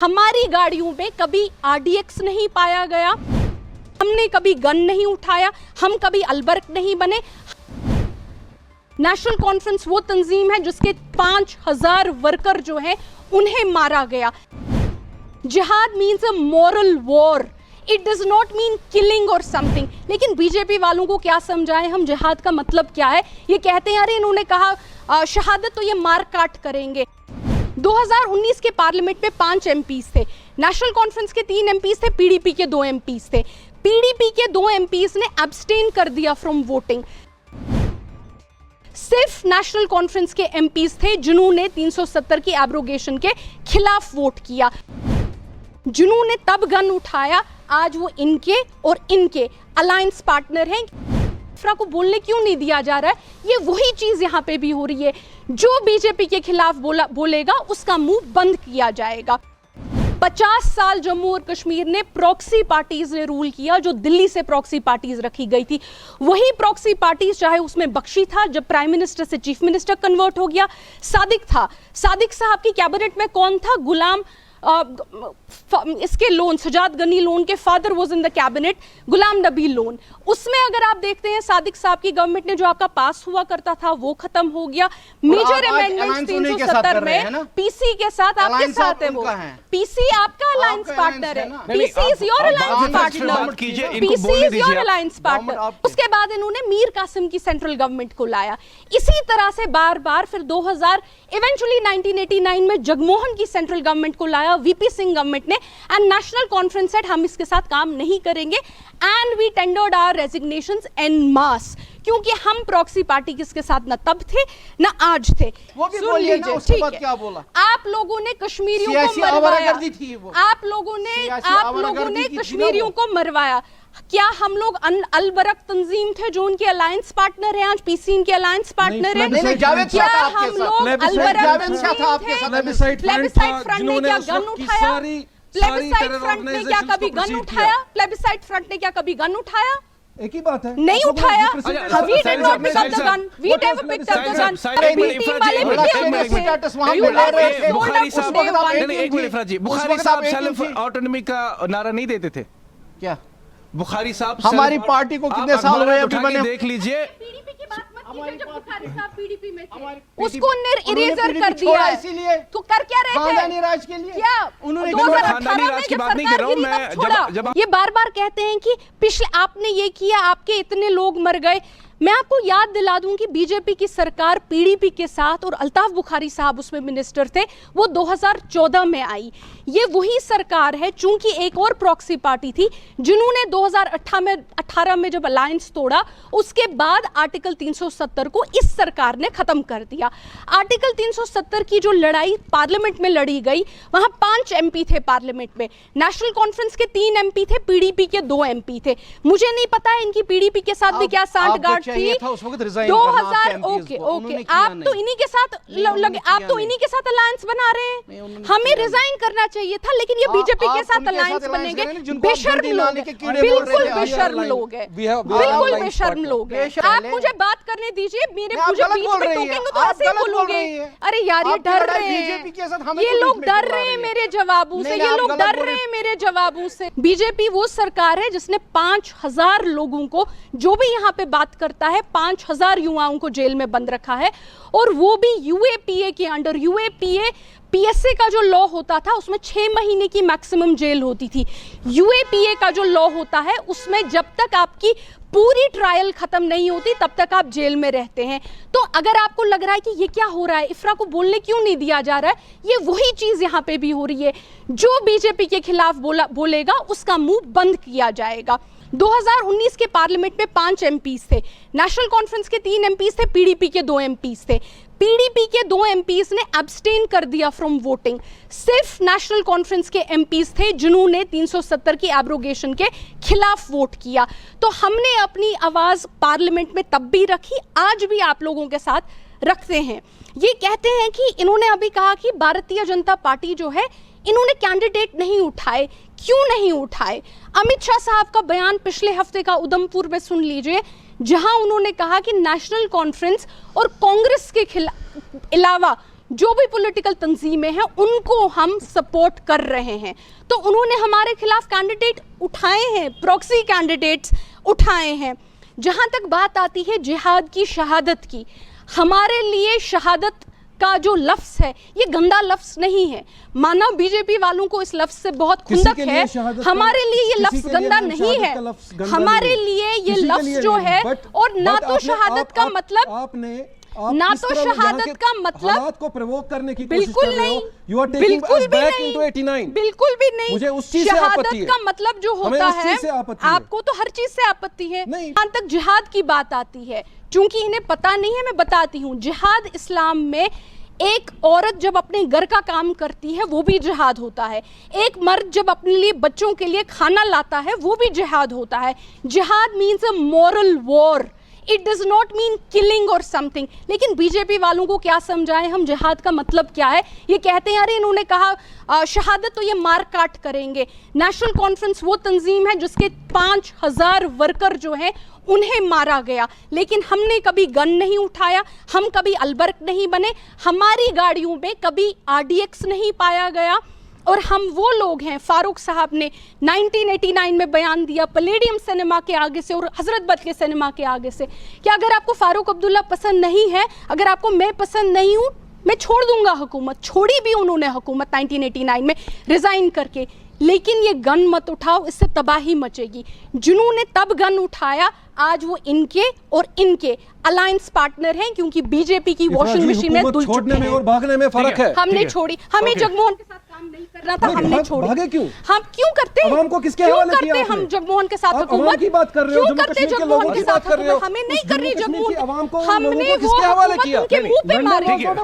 हमारी गाड़ियों में कभी आरडीएक्स नहीं पाया गया, हमने कभी गन नहीं उठाया, हम कभी अलबर्क नहीं बने। नेशनल कॉन्फ्रेंस वो तंजीम है जिसके 5000 वर्कर जो हैं उन्हें मारा गया। जिहाद means a moral war, it does not mean killing और समथिंग। लेकिन बीजेपी वालों को क्या समझाएं हम, जिहाद का मतलब क्या है? ये कहते हैं अरे इन्होंने कहा शहादत तो ये मार काट करेंगे। 2019 के पार्लियामेंट में 5 एमपीज थे, नेशनल कॉन्फ्रेंस के 3 एमपीज थे, पीडीपी के 2 एमपीज थे। पीडीपी के 2 एमपीज ने एब्सटेन कर दिया फ्रॉम वोटिंग। सिर्फ नेशनल कॉन्फ्रेंस के एमपीज थे जिन्होंने 370 की एब्रोगेशन के खिलाफ वोट किया। जिन्होंने तब गन उठाया आज वो इनके और इनके अलायंस पार्टनर हैं। इफ्रा को बोलने क्यों नहीं दिया जा रहा है? ये वही चीज यहाँ पे भी हो रही है। जो बीजेपी के खिलाफ बोलेगा उसका मुंह बंद किया जाएगा। 50 साल जम्मू और कश्मीर ने प्रॉक्सी पार्टीज ने रूल किया, जो दिल्ली से प्रॉक्सी पार्टीज रखी गई थी। वही प्रॉक्सी पार्टीज, चाहे उसमें बख्शी था जब प्राइम मिनिस्टर से चीफ मिनिस्टर कन्वर्ट हो गया, सादिक था, सादिक साहब की कैबिनेट में कौन था? गुलाम इसके लोन, सजाद गनी लोन के father was in the cabinet, Ghulam Nabi Lone. उसमें अगर आप देखते हैं सादिक साहब की गवर्नमेंट ने जो आपका पास हुआ करता था वो खत्म हो गया। मेजर अमेंडमेंट्स 370 में पीसी के साथ, आपके साथ है वो। पीसी आपका अलायंस पार्टनर है, PC is your alliance partner, PC is your alliance partner. उसके बाद इन्होंने मीर कासिम की सेंट्रल गवर्नमेंट को लाया। इसी तरह से बार बार फिर 2000 इवेंचुअली 1989 में जगमोहन की सेंट्रल गवर्नमेंट को लाया वीपी सिंह गवर्नमेंट ने, एंड नेशनल कॉन्फ्रेंस सेड हम इसके साथ काम नहीं करेंगे and we tendered our resignations en masse, क्योंकि हम प्रॉक्सी पार्टी किसके साथ न तब थे न आज थे। वो भी बोलिए ना, उसके बाद क्या बोला? आप लोगों ने कश्मीरियों को मरवाया, आप लोगों ने कश्मीरियों को मरवाया। क्या हम लोग अलबरक तंजीम थे जो उनके अलायंस पार्टनर हैं, आज पीसी इनके अलायंस पार्टनर हैं? क्या हम लोग अलबरक प्लेबिसाइड फ्रंट ने क्या गन उठाया? प्लेबिसाइड फ्रंट ने क्या कभी गन उठाया? प्लेबिसाइड फ्रंट ने क्या कभी गन उठाया? एक ही बात है, नहीं उठाया। We did not pick up the gun. We never picked up the gun. Bukhari साहब सेल्फ ऑटोनॉमी का नारा नहीं देते थे क्या? बुखारी साहब हमारी पार्टी को कितने साल हुए अभी बने? देख लीजिए, पीडीपी की बात मत कीजिए। जब बुखारी साहब पीडीपी में थे उसको इरेजर कर दिया, इसीलिए तो कर क्या रहे थे? खानदानी राज के लिए क्या उन्होंने 2018 में जब सरकार गिरी तब छोड़ा? ये बार बार कहते हैं कि पिछले आपने ये किया, आपके इतने लोग मर गए। मैं आपको याद दिला दूं कि बीजेपी की सरकार पीडीपी के साथ, और अल्ताफ बुखारी साहब उसमें मिनिस्टर थे, वो 2014 में आई। ये वही सरकार है, चूंकि एक और प्रॉक्सी पार्टी थी जिन्होंने 2018 में जब अलायंस तोड़ा, उसके बाद आर्टिकल 370 को इस सरकार ने खत्म कर दिया। आर्टिकल 370 की जो लड़ाई पार्लियामेंट में लड़ी गई, वहां 5 एमपी थे पार्लियामेंट में, नेशनल कॉन्फ्रेंस के 3 एमपी थे, पीडीपी के 2 एमपी थे। मुझे नहीं पता है इनकी पीडीपी के साथ भी क्या सांठगांठ थी। 2000 ओके आप तो इन्हीं के साथ लगे, आप तो इन्हीं के साथ अलायंस बना रहे हैं। हमें रिजाइन करना चाहिए था, लेकिन ये बीजेपी के साथ अलायंस बनेंगे। बेशर्म लोग, बिल्कुल बेशर्म लोग हैं, बिल्कुल बेशर्म लोग हैं। आप मुझे बात करने दीजिए, मुझे बीच में टोकेंगे तो ऐसे बोलोगे। अरे यार ये डर रहे हैं, ये लोग डर रहे हैं मेरे जवाबों से, ये लोग डर रहे हैं मेरे जवाबों से। बीजेपी वो सरकार है जिसने 5000 लोगों को, जो भी यहाँ पे बात करता है, 5000 युवाओं को जेल में बंद रखा है, और वो भी यूएपीए के अंडर। यूएपीए पीएसए का जो लॉ होता था उसमें 6 महीने की मैक्सिमम जेल होती थी। यूएपीए का जो लॉ होता है उसमें जब तक आपकी पूरी ट्रायल खत्म नहीं होती तब तक आप जेल में रहते हैं। तो अगर आपको लग रहा है कि ये क्या हो रहा है, इफ्रा को बोलने क्यों नहीं दिया जा रहा है, ये वही चीज यहाँ पे भी हो रही है। जो बीजेपी के खिलाफ बोलेगा उसका मुंह बंद किया जाएगा। 2019 के पार्लियामेंट में 5 एमपीज थे, नेशनल कॉन्फ्रेंस के 3 एमपीज थे, पीडीपी के 2 एमपीज थे। पीडीपी के 2 एमपीज ने एब्सटेन कर दिया फ्रॉम वोटिंग। सिर्फ नेशनल कॉन्फ्रेंस के एमपीज थे जिन्होंने 370 की एब्रोगेशन के खिलाफ वोट किया। तो हमने अपनी आवाज पार्लियामेंट में तब भी रखी, आज भी आप लोगों के साथ रखते हैं। ये कहते हैं कि इन्होंने अभी कहा कि भारतीय जनता पार्टी जो है, इन्होंने कैंडिडेट नहीं उठाए। क्यों नहीं उठाए? अमित शाह साहब का बयान पिछले हफ्ते का उधमपुर में सुन लीजिए, जहां उन्होंने कहा कि नेशनल कॉन्फ्रेंस और कांग्रेस के अलावा जो भी पॉलिटिकल तंजीमें हैं उनको हम सपोर्ट कर रहे हैं। तो उन्होंने हमारे खिलाफ कैंडिडेट उठाए हैं, प्रॉक्सी कैंडिडेट्स उठाए हैं। जहां तक बात आती है जिहाद की, शहादत की, हमारे लिए शहादत का जो लफ्ज है ये गंदा लफ्ज नहीं है। माना बीजेपी वालों को इस लफ्ज से बहुत खुंदक है, हमारे लिए ये लफ्ज गंदा नहीं है। हमारे लिए ये लफ्ज जो है, और ना तो शहादत का मतलब, ना तो शहादत का मतलब हालात को प्रोवोक करने की कोशिश बिल्कुल कर रहे हो। नहीं, You are taking us back into 89। बिल्कुल भी नहीं। मुझे उस चीज से शहादत आपत्ति है। का मतलब जो हमें होता उस है, चीज से आपत्ति है। आपको तो हर चीज से आपत्ति है। नहीं। जहां तक जिहाद की बात आती है, चूंकि इन्हें पता नहीं है, मैं बताती हूँ। जिहाद इस्लाम में एक औरत जब अपने घर का काम करती है वो भी जिहाद होता है। एक मर्द जब अपने लिए, बच्चों के लिए खाना लाता है वो भी जिहाद होता है। जिहाद means a moral war, it does not mean killing और समथिंग। लेकिन बीजेपी वालों को क्या समझाएं हम, जिहाद का मतलब क्या है। ये कहते हैं अरे इन्होंने कहा शहादत तो ये मार काट करेंगे। नेशनल कॉन्फ्रेंस वो तंजीम है जिसके 5000 वर्कर जो हैं उन्हें मारा गया, लेकिन हमने कभी गन नहीं उठाया, हम कभी अलबर्क नहीं बने, हमारी गाड़ियों में कभी RDX नहीं पाया गया। और हम वो लोग हैं, फारूक साहब ने 1989 में बयान दिया पैलेडियम सिनेमा के आगे से और हजरत बल के सिनेमा के आगे से, कि अगर आपको फारूक अब्दुल्ला पसंद नहीं है, अगर आपको मैं पसंद नहीं हूँ, मैं छोड़ दूंगा हुकूमत। छोड़ी भी उन्होंने हुकूमत 1989 में रिजाइन करके। लेकिन ये गन मत उठाओ, इससे तबाही मचेगी। जिन्होंने तब गन उठाया आज वो इनके और इनके अलायंस पार्टनर हैं, क्योंकि बीजेपी की वॉशिंग मशीन में धुल चुके हैं। और भागने में फर्क है। हमने छोड़ी, हमें जगमोहन के साथ काम नहीं करना था, हमने छोड़ी। भागे क्यों? हम क्यों करते हैं? अवाम को किसके हवाले किया आपने? हम जगमोहन के साथ हुकूमत की बात कर रहे हो, क्यों करते जगमोहन के साथ हुकूमत? हमें नहीं कर रही जगमोहन, हमने वो हुकूमत उनके मुंह पे मारी।